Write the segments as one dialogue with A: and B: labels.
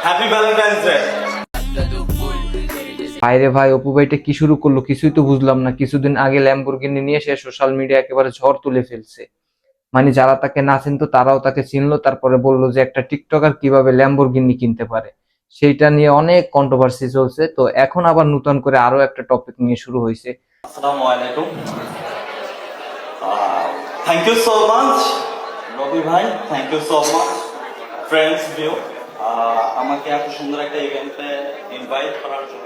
A: Happy Valentine's day.
B: ভাইরে ভাই, অপু ভাইটা কি শুরু করলো কিছুই তো বুঝলাম না। কিছুদিন আগে ল্যাম্বরগিনি নিয়ে সে সোশ্যাল মিডিয়া একেবারে ঝড় তুলে ফেলছে। মানে যারা তাকে না চিনতো তারাও তাকে চিনলো, তারপরে বললো যে একটা টিকটকার কিভাবে ল্যাম্বরগিনি কিনতে পারে। সেইটা নিয়ে অনেক কন্ট্রোভার্সি চলছে। তো এখন আবার নতুন করে আরো একটা টপিক নিয়ে শুরু হয়েছে।
A: আসসালামু আলাইকুম। Thank you so much Rabi ভাই, thank you so much friends view, আমাকে এত সুন্দর একটা ইভেন্টে ইনভাইট করার জন্য।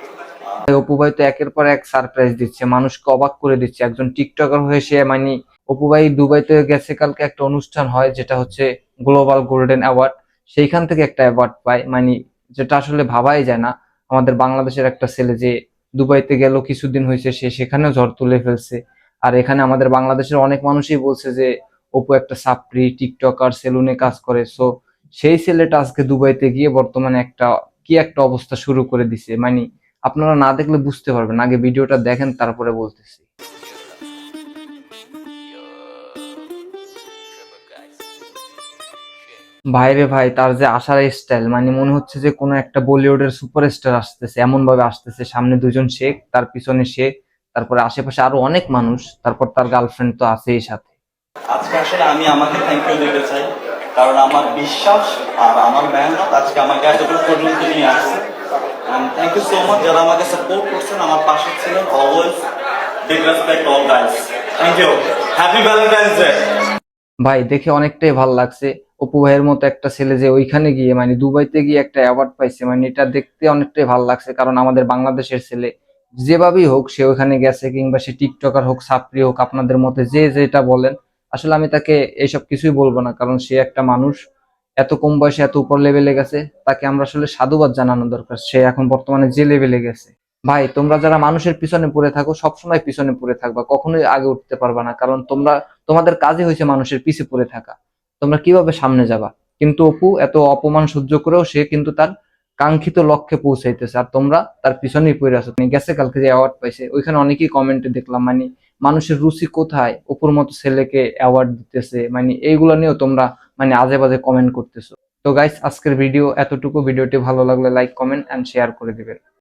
B: অপু ভাই তো একের পর এক সারপ্রাইজ দিচ্ছে, মানুষকে অবাক করে দিচ্ছে। একজন টিকটকার হয়ে সে মানে অপু ভাই দুবাইতে গেছে, কালকে একটা অনুষ্ঠান হয় যেটা হচ্ছে গ্লোবাল গোল্ডেন অ্যাওয়ার্ড। সেইখান থেকে একটা অ্যাওয়ার্ড পায়, মানে যেটা আসলে ভাবাই যায় না। আমাদের বাংলাদেশের একটা ছেলে যে দুবাইতে গেল, কিছুদিন হয়েছে সে সেখানেও ঝড় তুলে ফেলছে। আর এখানে আমাদের বাংলাদেশের অনেক মানুষই বলছে যে অপু একটা সাপ্রি টিকটকার, সেলুনে কাজ করে। সো সেই ছেলেটা আজকে দুবাইতে গিয়ে বর্তমানে একটা কি একটা অবস্থা শুরু করে দিছে। মানে আপনারা না দেখলে বুঝতে পারবেন, আগে ভিডিওটা দেখেন তারপরে বলতেছি। ভাইরে ভাই, তার যে আসার স্টাইল, মানে মনে হচ্ছে যে কোনো একটা বলিউডের সুপারস্টার আসতেছে, এমন ভাবে আসতেছে। সামনে দুজন শেখ, তার পিছনে শেখ, তারপরে আশেপাশে আরো অনেক মানুষ, তারপর তার গার্লফ্রেন্ড তো আছেই সাথে।
A: আজকে আসলে আমি আমাকে থ্যাংক ইউ দিতে চাই, কারণ আমার বিশ্বাস আর আমার মেহনত আজকে আমাকে এতটুকু পর্যন্ত নিয়ে আসছে। থ্যাংক ইউ সো মাচ যারা আমাকে সাপোর্ট করছেন, আমার পাশে ছিলেন always. Big respect all guys, thank you, happy Valentine's day.
B: ভাই দেখে অনেকটাই ভালো লাগছে। অপু ভাইয়ের মতো একটা ছেলে যে ওইখানে গিয়ে মানে দুবাইতে গিয়ে একটা অ্যাওয়ার্ড পাইছে, মানে এটা দেখতে অনেকটাই ভালো লাগছে। কারণ আমাদের বাংলাদেশের ছেলে যেভাবেই হোক সে ওখানে গেছে, কিংবা সে টিকটকার হোক, সাপ্রি হোক, আপনাদের মতে যে যেটা বলেন, আসলে আমি তাকে এইসব কিছুই বলবো না। কারণ সে একটা মানুষ, এত কম বয়সে এত উপর লেভেলে গেছে, তাকে আমরা আসলে সাধুবাদ জানানো দরকার। সে এখন বর্তমানে যে লেভেলে গেছে। ভাই তোমরা যারা মানুষের পিছনে পড়ে থাকো, সবসময় পিছনে পড়ে থাকবা, কখনোই আগে উঠতে পারবা না। কারণ তোমাদের কাজই হয়েছে মানুষের পিছে পড়ে থাকা। তোমরা কিভাবে সামনে যাবা? কিন্তু অপু এত অপমান সহ্য করেও সে কিন্তু তার কাঙ্ক্ষিত লক্ষ্যে পৌঁছাইতেছে, আর তোমরা তার পিছনেই পড়ে আছো। তুমি গেছে কালকে যে অ্যাওয়ার্ড পাইছে, ওইখানে অনেকেই কমেন্টে দেখলাম মানে মানুষের রুচি কোথায়, অপুর মতো ছেলেকে অ্যাওয়ার্ড দিতেছে, মানে এইগুলো নিয়েও তোমরা মানে আজে বাজে কমেন্ট করতেছো। তো গাইস, আজকের ভিডিও এতটুকু। ভিডিওটি ভালো লাগলে লাইক, কমেন্ট এন্ড শেয়ার করে দিবেন।